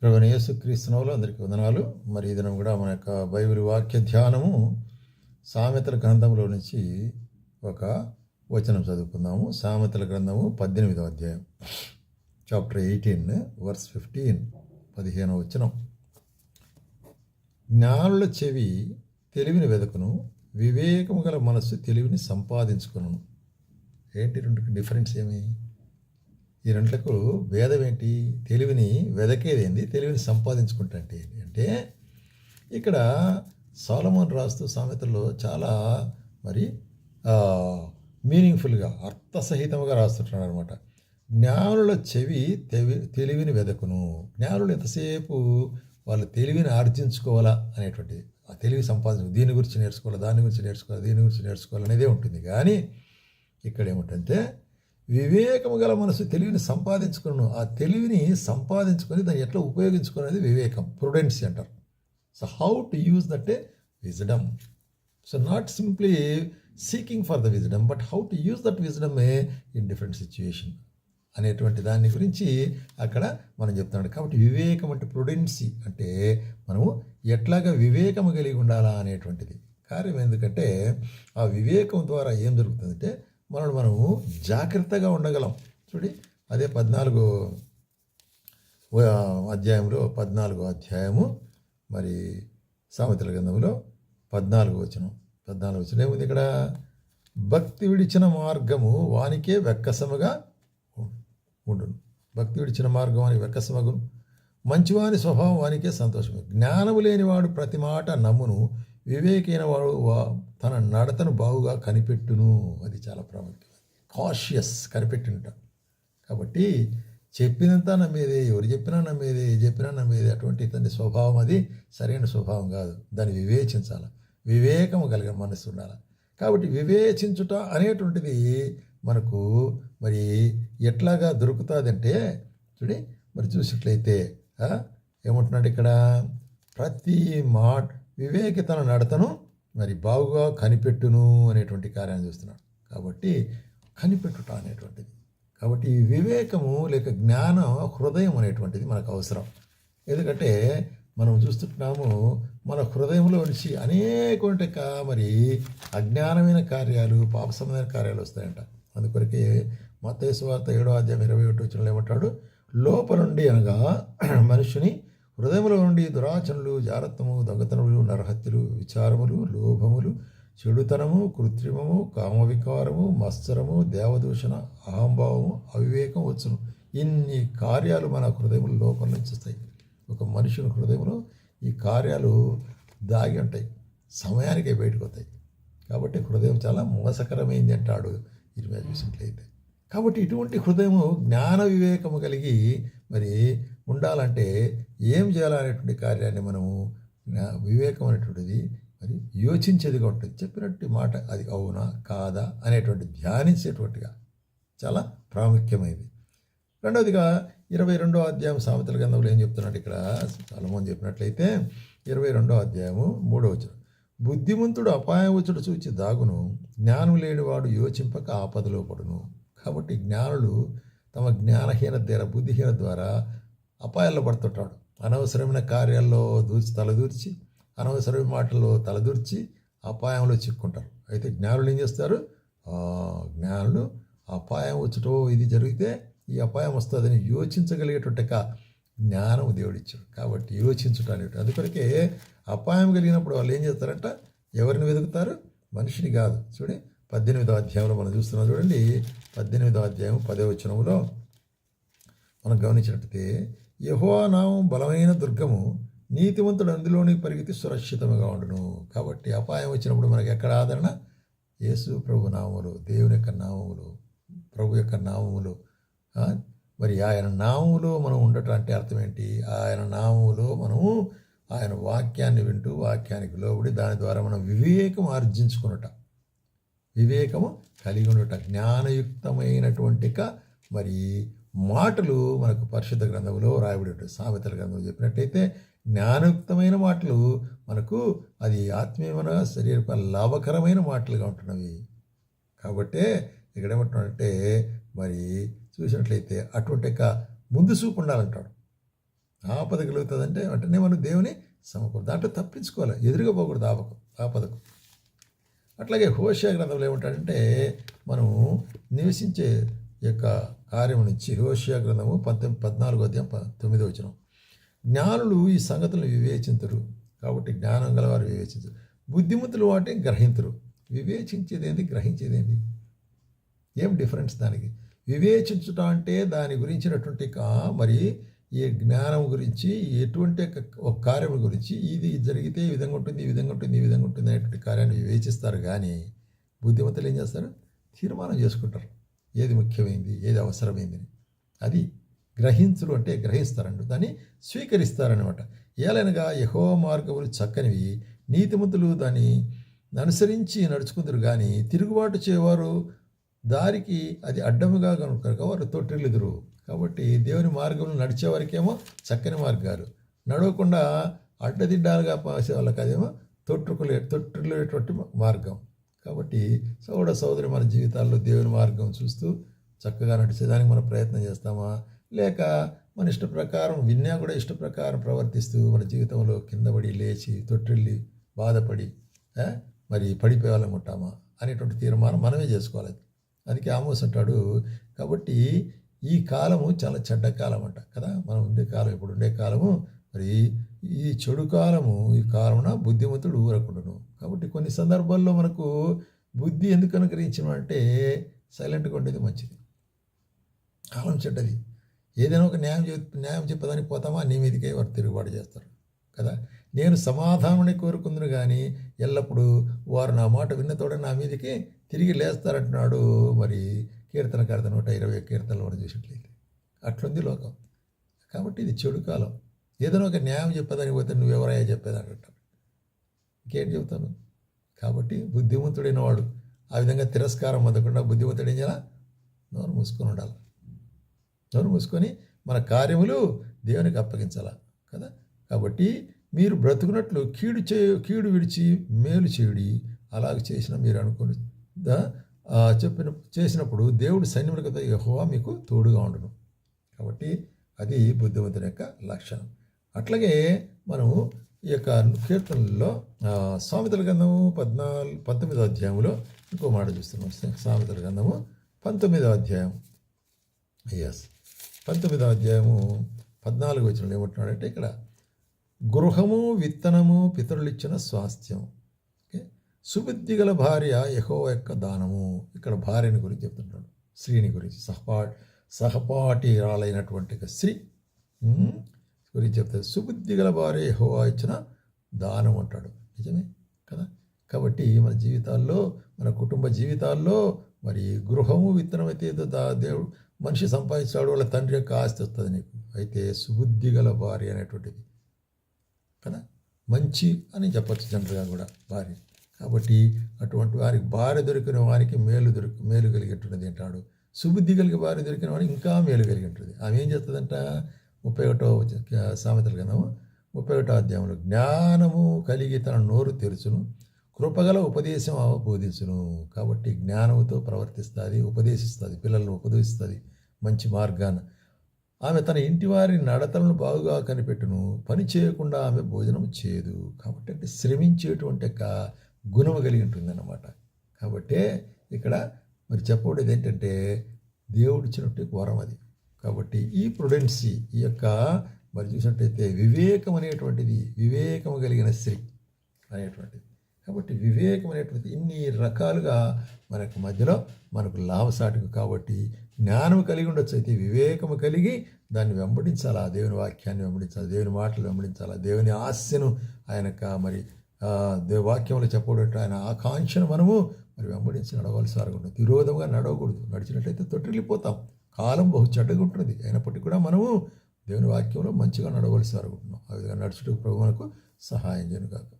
ప్రభువైన యేసుక్రీస్తు నామములో అందరికీ వందనాలు. మరి ఈ దినం కూడా మన యొక్క బైబిల్ వాక్య ధ్యానము సామెతల గ్రంథంలో నుంచి ఒక వచనం చదువుకుందాము. సామెతల గ్రంథము 18వ అధ్యాయం, చాప్టర్ 18 వర్స్ 15, 15వ వచనం. జ్ఞానుల చెవి తెలివిని వెదకును, వివేకము గల మనస్సు తెలివిని సంపాదించుకును. ఏంటి రెండుకి డిఫరెన్స్ ఏమి? ఈ రెంట్లకు భేదం ఏంటి? తెలివిని వెదకేది ఏంది, తెలివిని సంపాదించుకుంటే అంటే ఇక్కడ సొలొమోను రాస్తూ సామెతల్లో చాలా మరి మీనింగ్ఫుల్గా అర్థసహితంగా రాస్తుంటున్నాడు అనమాట. జ్ఞానుల చెవి తెలివిని వెదకును. జ్ఞానులు ఎంతసేపు వాళ్ళు తెలివిని ఆర్జించుకోవాలా అనేటువంటిది, ఆ తెలివి సంపాదించు, దీని గురించి నేర్చుకోవాలి, దాని గురించి నేర్చుకోవాలి, దీని గురించి నేర్చుకోవాలి అనేదే ఉంటుంది. కానీ ఇక్కడ ఏమిటంటే వివేకము గల మనసు తెలివిని సంపాదించుకును. ఆ తెలివిని సంపాదించుకొని దాన్ని ఎట్లా ఉపయోగించుకునేది వివేకం, ప్రుడెన్సీ అంటారు. So how to use that A wisdom. So not simply seeking for the wisdom, but how to use that wisdom in different situation అనేటువంటి దాని గురించి అక్కడ మనం చెప్తున్నాడు. కాబట్టి వివేకం అంటే ప్రుడెన్సీ అంటే మనము ఎట్లాగా వివేకము కలిగి ఉండాలా అనేటువంటిది కార్యం. ఎందుకంటే ఆ వివేకం ద్వారా ఏం జరుగుతుందంటే మనము జాగ్రత్తగా ఉండగలం. చూడి, అదే 14వ అధ్యాయంలో 14వ అధ్యాయము మరి సామెతల గ్రంథంలో 14వ వచనం ఏముంది ఇక్కడ? భక్తి విడిచిన మార్గము వానికే వెక్కసముగా ఉండును. భక్తి విడిచిన మార్గం వానికి వెక్కసమగును, మంచివాని స్వభావం వానికే సంతోషము. జ్ఞానము లేనివాడు ప్రతి మాట నమ్మును, వివేకైన వాడు తన నడతను బాగుగా కనిపెట్టును. అది చాలా ప్రాముఖ్యం. కాషియస్, కనిపెట్టినట. కాబట్టి చెప్పినంత నమ్మేదే, ఎవరు చెప్పినా నమ్మేదే, చెప్పినా నమ్మేదే. అటువంటి తన స్వభావం అది సరైన స్వభావం కాదు. దాన్ని వివేచించాలి, వివేకము కలిగిన మనసు ఉండాలి. కాబట్టి వివేచించుట అనేటువంటిది మనకు మరి ఎట్లాగా దొరుకుతుందంటే చూడి, మరి చూసినట్లయితే ఏమంటున్నాడు ఇక్కడ? ప్రతి మాట వివేకి తన నడతను మరి బాగుగా కనిపెట్టును అనేటువంటి కార్యాన్ని చూస్తున్నాడు. కాబట్టి కనిపెట్టుట అనేటువంటిది, కాబట్టి ఈ వివేకము లేక జ్ఞానం హృదయం అనేటువంటిది మనకు అవసరం. ఎందుకంటే మనం చూస్తున్నాము మన హృదయంలో నుంచి అనేకటువంటి మరి అజ్ఞానమైన కార్యాలు, పాపసమైన కార్యాలు వస్తాయంట. అందుకొరకే మత్తయి సువార్త 7వ అధ్యాయం 21వ వచనంలో ఏమంటాడు? లోపలుండి అనగా మనుషుని హృదయంలో నుండి దురాచరణలు, జారత్వము, దొంగతనములు, నరహత్యలు, విచారములు, లోభములు, చెడుతనము, కృత్రిమము, కామవికారము, మత్సరము, దేవదూషణ, అహంభావము, అవివేకం వచ్చును. ఇన్ని కార్యాలు మన హృదయంలో లోపల నుంచి వస్తాయి. ఒక మనుషుని హృదయంలో ఈ కార్యాలు దాగి ఉంటాయి, సమయానికే బయటకు వస్తాయి. కాబట్టి హృదయం చాలా మోసకరమైంది అంటాడు ఇరిమియా చూసినట్లయితే. కాబట్టి ఇటువంటి హృదయము జ్ఞాన వివేకము కలిగి మరి ఉండాలంటే ఏం చేయాలనేటువంటి కార్యాన్ని మనము వివేకం అనేటువంటిది మరి యోచించేదిగా ఉంటుంది. చెప్పినట్టు మాట అది అవునా కాదా అనేటువంటి ధ్యానించేటువంటిగా చాలా ప్రాముఖ్యమైనది. రెండవదిగా 22వ అధ్యాయం సామెతల గ్రంథంలో ఏం చెప్తున్నాడు ఇక్కడ? సొలొమోను చెప్పినట్లయితే 22వ అధ్యాయము 3వ వచనం, బుద్ధిమంతుడు అపాయం వచ్చుడు చూచి దాగును, జ్ఞానం లేనివాడు యోచింపక ఆపదలో పడును. కాబట్టి జ్ఞానులు తమ జ్ఞానహీనత ద్వారా, బుద్ధిహీనత ద్వారా అపాయాల్లో పడుతుంటాడు. అనవసరమైన కార్యాల్లో తలదూర్చి, అనవసరమైన మాటల్లో తలదూర్చి అపాయంలో చిక్కుంటారు. అయితే జ్ఞానులు ఏం చేస్తారు? జ్ఞానులు అపాయం వచ్చటో, ఇది జరిగితే ఈ అపాయం వస్తుందని యోచించగలిగేటువంటి జ్ఞానం దేవుడిచ్చాడు. కాబట్టి యోచించుట అందుకొరకే అపాయం కలిగినప్పుడు వాళ్ళు ఏం చేస్తారంట? ఎవరిని వెతుకుతారు? మనిషిని కాదు. చూడండి 18వ అధ్యాయంలో మనం చూస్తున్నాం. చూడండి 18వ అధ్యాయం 10వ వచనంలో మనం గమనించినట్లయితే, యెహోవా నామం బలమైన దుర్గము, నీతిమంతుడు అందులోనికి పరిగెత్తి సురక్షితంగా ఉండును. కాబట్టి అపాయం వచ్చినప్పుడు మనకి ఎక్కడ ఆదరణ? యేసు ప్రభు నామములు, దేవుని యొక్క నామములు, ప్రభు యొక్క నామములు. మరి ఆయన నామములో మనం ఉండటం అంటే అర్థం ఏంటి? ఆయన నామములో మనము ఆయన వాక్యాన్ని వింటూ, వాక్యానికి లోబడి దాని ద్వారా మనం వివేకం ఆర్జించుకున్నట, వివేకము కలిగి ఉండట, జ్ఞానయుక్తమైనటువంటి మరి మాటలు మనకు పరిశుద్ధ గ్రంథంలో రాయబడి ఉంటుంది. సామెతల గ్రంథంలో చెప్పినట్టయితే జ్ఞానయుక్తమైన మాటలు మనకు అది ఆత్మీయమైన శరీర లాభకరమైన మాటలుగా ఉంటున్నవి. కాబట్టే ఇక్కడ ఏమంటున్నాడంటే మరి చూసినట్లయితే అటువంటి ముందు చూపు ఉండాలంటాడు. ఆపద కలుగుతుందంటే వెంటనే మనం దేవుని సమకూడదు, దాంట్లో తప్పించుకోవాలి, ఎదురుగా పోకూడదు ఆపదకు. అట్లాగే హోషేయ గ్రంథంలో ఏమంటాడంటే మనం నివసించే యొక్క కార్యం నుంచి హోషేయ గ్రంథము 14వ అధ్యాయం 9వ వచనం, జ్ఞానులు ఈ సంగతులను వివేచించరు, కాబట్టి జ్ఞానం గలవారు వివేచించరు, బుద్ధిమంతులు వాటిని గ్రహించరు. వివేచించేదేంటి, గ్రహించేదేంటి, ఏం డిఫరెన్స్ దానికి? వివేచించుట అంటే దాని గురించినటువంటి మరి ఈ జ్ఞానం గురించి, ఎటువంటి ఒక కార్యం గురించి, ఇది జరిగితే ఈ విధంగా ఉంటుంది, ఈ విధంగా ఉంటుంది, ఈ విధంగా ఉంటుంది అనేటువంటి కార్యాన్ని వివేచిస్తారు. కానీ బుద్ధిమంతులు ఏం చేస్తారు? తీర్మానం చేసుకుంటారు, ఏది ముఖ్యమైంది, ఏది అవసరమైంది. అది గ్రహించులు అంటే గ్రహిస్తారంట, దాన్ని స్వీకరిస్తారనమాట. ఏలైనగా యెహోవా మార్గములు చక్కనివి, నీతిమంతులు దాన్ని అనుసరించి నడుచుకుందరు. కానీ తిరుగుబాటు చేయవారు దారికి అది అడ్డముగా కనుక వారు తొట్టిల్లుదురు. కాబట్టి దేవుని మార్గంలో నడిచేవారికేమో చక్కని మార్గాలు, నడవకుండా అడ్డదిడ్డాలుగా పాసే వాళ్ళకి అదేమో తొట్టిల్లేటువంటి మార్గం. కాబట్టి సోదరి మన జీవితాల్లో దేవుని మార్గం చూస్తూ చక్కగా నడిచేదానికి మనం ప్రయత్నం చేస్తామా, లేక మన ఇష్ట ప్రకారం విన్నా కూడా ఇష్ట ప్రకారం ప్రవర్తిస్తూ మన జీవితంలో కిందపడి లేచి తొట్టిల్లి బాధపడి మరి పడిపోవాలనుకుంటామా అనేటువంటి తీర్మానం మనమే చేసుకోవాలి. అందుకే ఆమోస్ అంటాడు, కాబట్టి ఈ కాలము చాలా చెడ్డ కాలం అంట కదా, మనం ఉండే కాలం, ఇప్పుడు ఉండే కాలము మరి ఈ చెడు కాలము, ఈ కాలమున బుద్ధిమంతుడు ఊరకుండును. కాబట్టి కొన్ని సందర్భాల్లో మనకు బుద్ధి ఎందుకు అనుగ్రహించడం అంటే సైలెంట్గా ఉండేది మంచిది. కాలం చెడ్డది, ఏదైనా ఒక న్యాయం చెప్పేదానికి పోతామా, నీ మీదకే వారు తిరుగుబాటు చేస్తారు కదా. నేను సమాధానాన్ని కోరుకుందును కానీ ఎల్లప్పుడూ వారు నా మాట విన్నతోడే నా మీదకి తిరిగి లేస్తారంటున్నాడు. మరి కీర్తనకారిత 120 కీర్తనలు మనం చూసినట్లయితే అట్లుంది లోకం. కాబట్టి ఇది చెడు కాలం. ఏదైనా ఒక న్యాయం చెప్పేదానికి పోతే నువ్వెవరయ్యా చెప్పేదాన్ని అంటాడు, ఇంకేం చెబుతాను. కాబట్టి బుద్ధిమంతుడైన వాడు ఆ విధంగా తిరస్కారం పొందకుండా బుద్ధిమంతుడు ఏం చేయాలి, నోరు మూసుకొని ఉండాలి. నోరు మూసుకొని మన కార్యములు దేవునికి అప్పగించాలా కదా. కాబట్టి మీరు బ్రతుకున్నట్లు కీడు విడిచి మేలు చేయుడి, అలాగ చేసిన మీరు అనుకుని చేసినప్పుడు దేవుడు సైన్యములతో యెహోవా మీకు తోడుగా ఉండును. కాబట్టి అది బుద్ధిమంతుని యొక్క లక్షణం. అట్లాగే మనము ఈ యొక్క కీర్తనల్లో సామెతల గ్రంథము 19వ అధ్యాయంలో ఇంకో మాట చూస్తున్నాం. సామెతల గ్రంథము 19వ అధ్యాయం 19వ అధ్యాయము 14వ వచనంలో ఏమంటున్నాడంటే, ఇక్కడ గృహము విత్తనము పితరులు ఇచ్చిన స్వాస్థ్యం, సుబుద్ధి గల భార్య యెహోవా యొక్క దానము. ఇక్కడ భార్యని గురించి చెప్తున్నాడు, స్త్రీని గురించి, సహపాఠిరాలైనటువంటి స్త్రీ గురించి చెప్తాడు. సుబుద్ధి గల భార్య యెహోవా ఇచ్చిన దానం అంటాడు. నిజమే కదా. కాబట్టి మన జీవితాల్లో, మన కుటుంబ జీవితాల్లో మరి గృహము విత్తనం అయితే దేవుడు మనిషి సంపాదించాడు, వాళ్ళ తండ్రి యొక్క ఆస్తి వస్తుంది నీకు. అయితే సుబుద్ధి గల భార్య అనేటువంటిది కదా, మంచి అని చెప్పచ్చు జనరల్గా కూడా భార్య. కాబట్టి అటువంటి వారికి భార్య దొరికిన వారికి మేలు కలిగేటువంటిది అంటాడు. సుబుద్ధి కలిగి భార్య దొరికిన వారికి ఇంకా మేలు కలిగి ఉంటుంది. ఆమె ఏం చేస్తుందంట, 31వ సామెతల గ్రంథము 31వ అధ్యాయంలో, జ్ఞానము కలిగి తన నోరు తెరుచును, కృపగల ఉపదేశం బోధించును. కాబట్టి జ్ఞానంతో ప్రవర్తిస్తుంది, ఉపదేశిస్తుంది, పిల్లలను ఉపదేశిస్తుంది మంచి మార్గాన్ని. ఆమె తన ఇంటి వారి నడతలను బాగుగా కనిపెట్టును, పని చేయకుండా ఆమె భోజనం చేయదు. కాబట్టి అంటే శ్రమించేటువంటి యొక్క గుణము కలిగి ఉంటుందన్నమాట. కాబట్టి ఇక్కడ మరి చెప్పబడేది ఏంటంటే దేవుడు ఇచ్చినట్టు వరం అది. కాబట్టి ఈ ప్రుడెన్సీ, ఈ యొక్క మరి చూసినట్టయితే వివేకం అనేటువంటిది, వివేకము కలిగిన స్త్రీ అనేటువంటిది. కాబట్టి వివేకం అనేటువంటి ఇన్ని రకాలుగా మనకు మధ్యలో మనకు లాభసాటికి. కాబట్టి జ్ఞానం కలిగి ఉండొచ్చు, అయితే వివేకము కలిగి దాన్ని వెంబడించాలా, దేవుని వాక్యాన్ని వెంబడించాలి, దేవుని మాటలు వెంబడించాలా, దేవుని ఆశను ఆయనక మరి వాక్యంలో చెప్పబడేట ఆయన ఆకాంక్షను మనము మరి వెంబడించి నడవలసి ఉంటుంది. విరోధంగా నడవకూడదు. నడిచినట్లయితే తొట్టిల్లిపోతాం. కాలం బహు చెడ్డగా ఉంటుంది. అయినప్పటికీ కూడా మనము దేవుని వాక్యంలో మంచిగా నడవలసి ఉంటున్నాం. ఆ విధంగా నడుచుటకు ప్రభు మనకు సహాయం చేయను కాక.